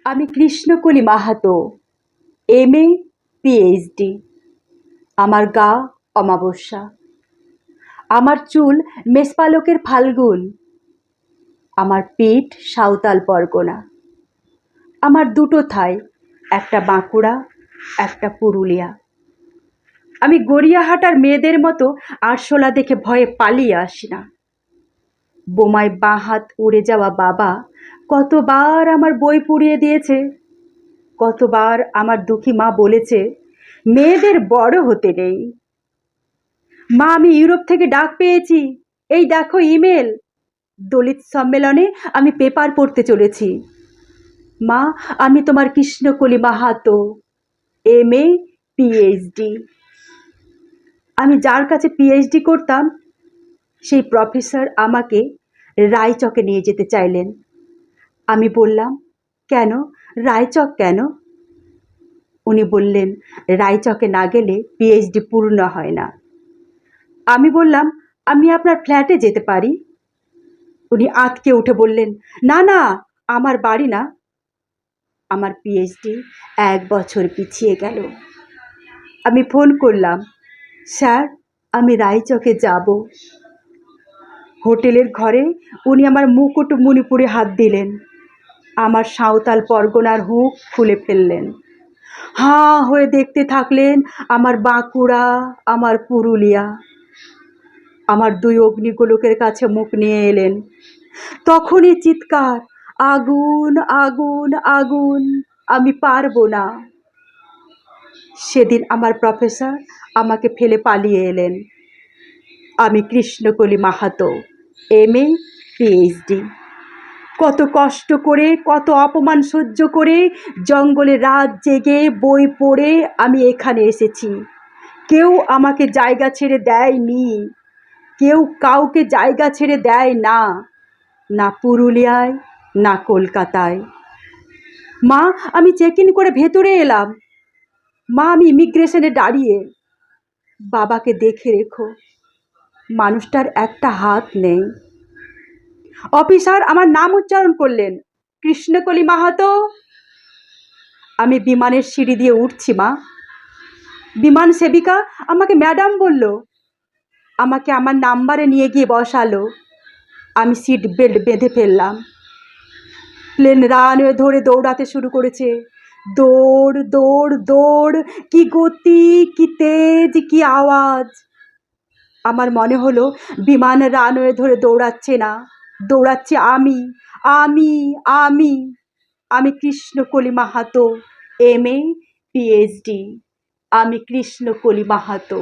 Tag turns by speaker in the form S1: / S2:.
S1: আমি Krishnakoli Mahato, MA PhD। আমার গা অমাবস্যা, আমার চুল মেষপালকের ফাল্গুন, আমার পিঠ সাঁওতাল পরগনা, আমার দুটো থাই, একটা বাঁকুড়া একটা পুরুলিয়া। আমি গড়িয়াহাটার মেয়েদের মতো আরশোলা দেখে ভয়ে পালিয়ে আসি না। বোমায় বাঁ হাত উড়ে যাওয়া বাবা কতবার আমার বই পুড়িয়ে দিয়েছে, কতবার আমার দুঃখী মা বলেছে মেয়েদের বড় হতে নেই। মা, আমি ইউরোপ থেকে ডাক পেয়েছি, এই দেখো ইমেল। দলিত সম্মেলনে আমি পেপার পড়তে চলেছি। মা, আমি তোমার কৃষ্ণকলি মাহাতো, MA PhD। আমি যার কাছে PhD করতাম সেই প্রফেসর আমাকে রায়চকে নিয়ে যেতে চাইলেন। আমি বললাম, কেন, রায়চক কেন? উনি বললেন, রায়চকে না গেলে PhD পূর্ণ হয় না। আমি বললাম, আমি আপনার ফ্ল্যাটে যেতে পারি। উনি আঁতকে উঠে বললেন, না না, আমার বাড়ি না। আমার PhD 1 বছর পিছিয়ে গেল। আমি ফোন করলাম, স্যার আমি রায়চকে যাব। হোটেলের ঘরে উনি আমার মুকুট মণিপুরে হাত দিলেন, আমার সাঁওতাল পরগনার হুঁক খুলে ফেললেন। হাঁ হয়ে দেখতে থাকলেন আমার বাঁকুড়া, আমার পুরুলিয়া। আমার 2 অগ্নিগোলকের কাছে মুখ নিয়ে এলেন। তখনই চিৎকার, আগুন আগুন আগুন, আমি পারবো না। সেদিন আমার প্রফেসর আমাকে ফেলে পালিয়ে এলেন। আমি কৃষ্ণকলি মাহাতো, MA PhD। কত কষ্ট করে, কত অপমান সহ্য করে, জঙ্গলে রাত জেগে বই পড়ে আমি এখানে এসেছি। কেউ আমাকে জায়গা ছেড়ে দেয়নি, কেউ কাউকে জায়গা ছেড়ে দেয় না, না পুরুলিয়ায় না কলকাতায়। মা, আমি চেক ইন করে ভেতরে এলাম। মা, আমি ইমিগ্রেশনে দাঁড়িয়ে। বাবাকে দেখে রেখো, মানুষটার একটা হাত নেই। অফিসার আমার নাম উচ্চারণ করলেন, কৃষ্ণকলি মাহাতো। আমি বিমানের সিঁড়ি দিয়ে উঠছি মা। বিমান সেবিকা আমাকে ম্যাডাম বলল, আমাকে আমার নাম্বারে নিয়ে গিয়ে বসালো। আমি সিট বেল্ট বেঁধে ফেললাম। প্লেন রানওয়ে ধরে দৌড়াতে শুরু করেছে। দৌড় দৌড় দৌড়, কি গতি, কি তেজ, কি আওয়াজ! আমার মনে হলো বিমান রানওয়ে ধরে দৌড়াচ্ছে না, দৌড়াচ্ছে আমি। আমি আমি আমি কৃষ্ণকলি মাহাতো, MA PhD। আমি কৃষ্ণকলি মাহাতো।